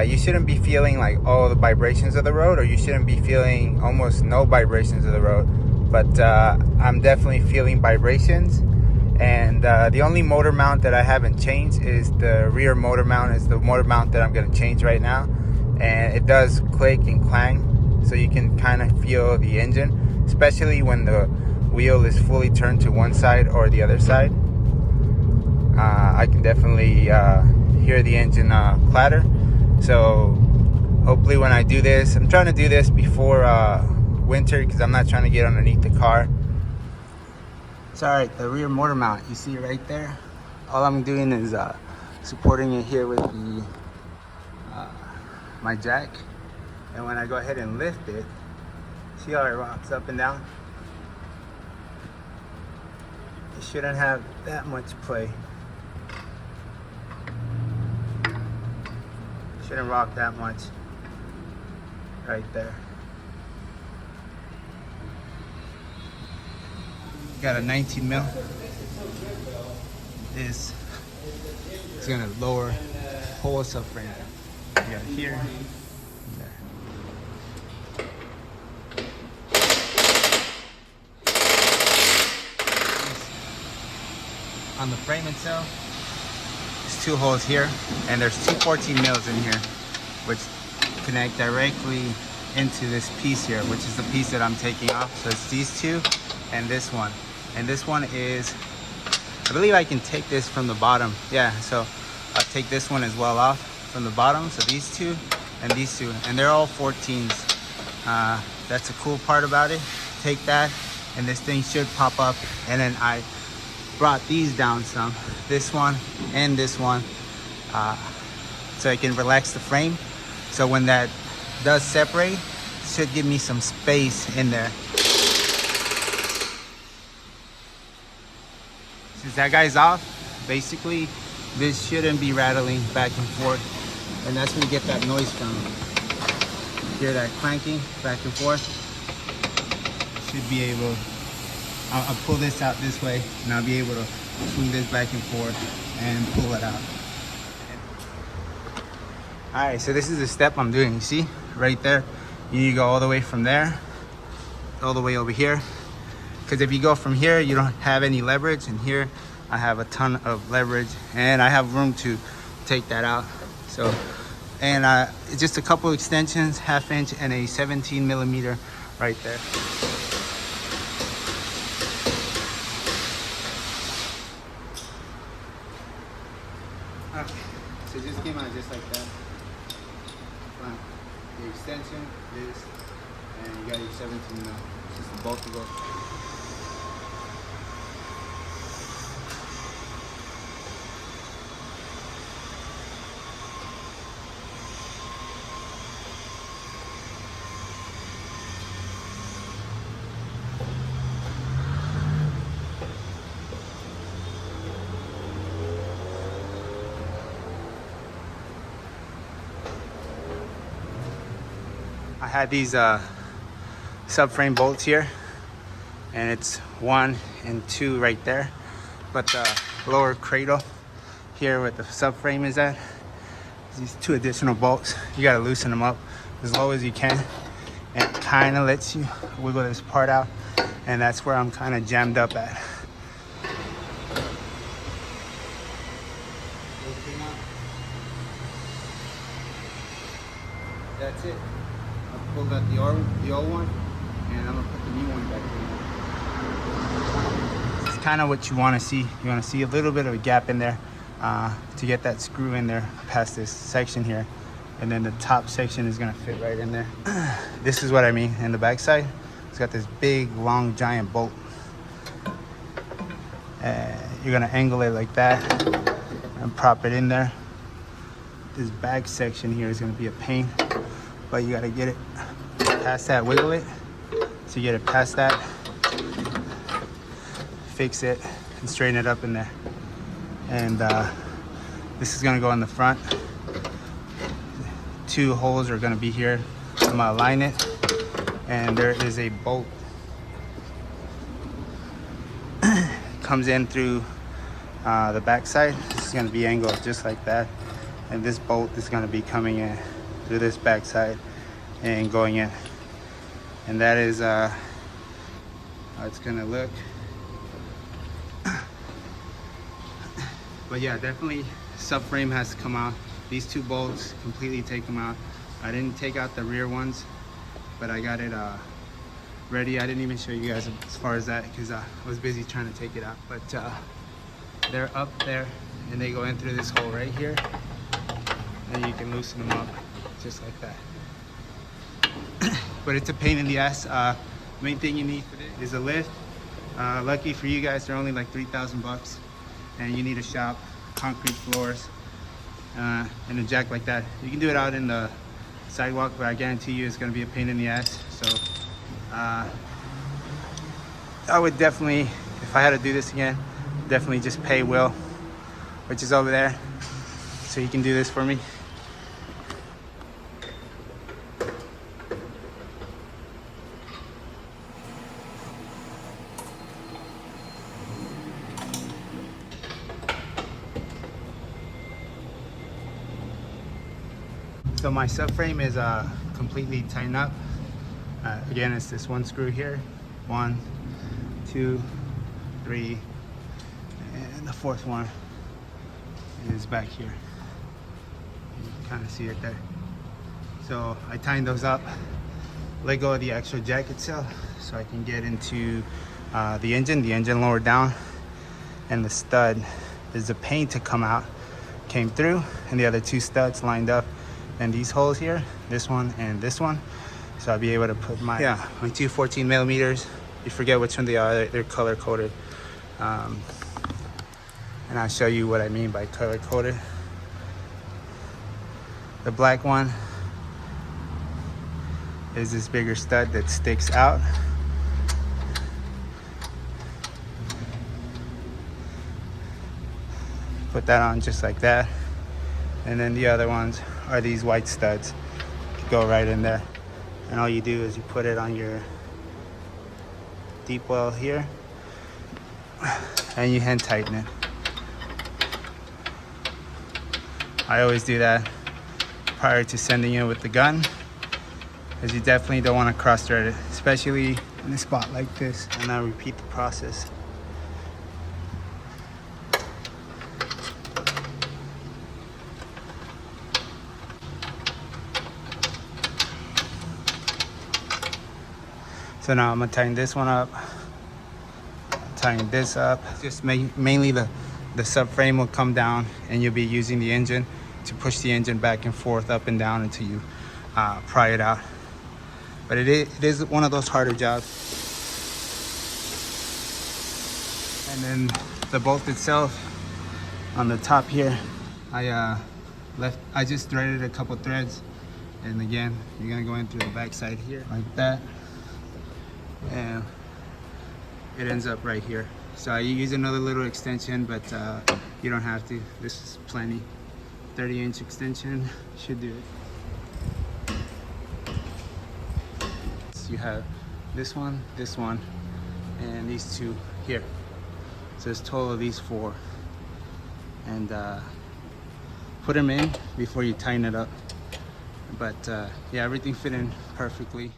you shouldn't be feeling like all the vibrations of the road, or you shouldn't be feeling almost no vibrations of the road. But I'm definitely feeling vibrations. And the only motor mount that I haven't changed is the rear motor mount. Is the motor mount that I'm going to change right now. And it does click and clang, so you can kind of feel the engine, especially when the wheel is fully turned to one side or the other side. I can definitely hear the engine clatter. So hopefully when I do this, I'm trying to do this before winter, because I'm not trying to get underneath the car. It's all right, the rear motor mount, you see it right there. All I'm doing is supporting it here with the my jack, and when I go ahead and lift it, see how it rocks up and down? It shouldn't have that much play. Shouldn't rock that much right there. Got a 19 mil. This is gonna lower the whole subframe. You got here and there. On the frame itself, there's 2 holes here, and there's 2 14 mils in here, which connect directly into this piece here, which is the piece that I'm taking off. So it's these 2 and this one. And this one is, I believe I can take this from the bottom. Yeah, so I'll take this one as well off from the bottom. So these 2 and these 2, and they're all 14s. That's a cool part about it. Take that, and this thing should pop up. And then I brought these down some, this one and this one, so I can relax the frame. So when that does separate, it should give me some space in there. Since that guy's off, basically this shouldn't be rattling back and forth, and that's where you get that noise from. Hear that clanking back and forth? Should be able, I'll pull this out this way, and I'll be able to swing this back and forth and pull it out. All right, so this is the step I'm doing. You see right there, you need to go all the way from there all the way over here, because if you go from here, you don't have any leverage, and here I have a ton of leverage, and I have room to take that out. So, and it's just a couple extensions, 1/2 inch and a 17 millimeter right there. Okay, so it just came out just like that. Fine. The extension, this, and you got your 17 mil. It's just the bolt to go. I had these subframe bolts here, and it's 1 and 2 right there, but the lower cradle here where the subframe is at, these 2 additional bolts, you got to loosen them up as low as you can, and it kind of lets you wiggle this part out, and that's where I'm kind of jammed up at. That's it. I pulled out the old one, and I'm gonna put the new one back in. This is kind of what you want to see. You want to see a little bit of a gap in there to get that screw in there past this section here, and then the top section is gonna fit right in there. This is what I mean. In the backside, it's got this big, long, giant bolt. You're gonna angle it like that and prop it in there. This back section here is gonna be a pain, but you gotta get it past that, wiggle it, so you get it past that, fix it, and straighten it up in there. And this is gonna go in the front. 2 holes are gonna be here. I'm gonna align it, and there is a bolt. Comes in through the back side. This is gonna be angled just like that. and this bolt is going to be coming in through this backside and going in, and that is how it's going to look. But yeah, definitely subframe has to come out. These two bolts, completely take them out. I didn't take out the rear ones, but I got it ready. I didn't even show you guys as far as that because I was busy trying to take it out. But they're up there and they go in through this hole right here, and you can loosen them up just like that. But it's a pain in the ass. Main thing you need for this is a lift. Lucky for you guys, they're only like 3,000 bucks, and you need a shop, concrete floors, and a jack like that. You can do it out in the sidewalk, but I guarantee you it's going to be a pain in the ass. So I would definitely, if I had to do this again, definitely just pay Will, which is over there, so he can do this for me. So my subframe is completely tightened up. Again, it's this one screw here. 1, 2, 3, and the fourth one is back here. You can kind of see it there. So I tightened those up, let go of the actual jack itself so I can get into the engine lowered down, and the stud is a pain to come out, came through, and the other two studs lined up in these holes here, this one and this one. So I'll be able to put my two 14 millimeters. You forget which one they are, they're color coded. And I'll show you what I mean by color coded. The black one is this bigger stud that sticks out. Put that on just like that. And then the other ones are these white studs. Go right in there. And all you do is you put it on your deep well here, and you hand tighten it. I always do that prior to sending it with the gun, because you definitely don't want to cross thread it, especially in a spot like this. And I repeat the process. So now I'm gonna tighten this one up, tighten this up. Just mainly the subframe will come down, and you'll be using the engine to push the engine back and forth, up and down, until you pry it out. But it is one of those harder jobs. And then the bolt itself on the top here, I just threaded a couple threads, and again, you're gonna go in through the back side here like that. And it ends up right here. So you use another little extension, but you don't have to. This is plenty. 30-inch extension should do it. So you have this one, and these two here. So it's a total of these 4. And put them in before you tighten it up. But yeah, everything fit in perfectly.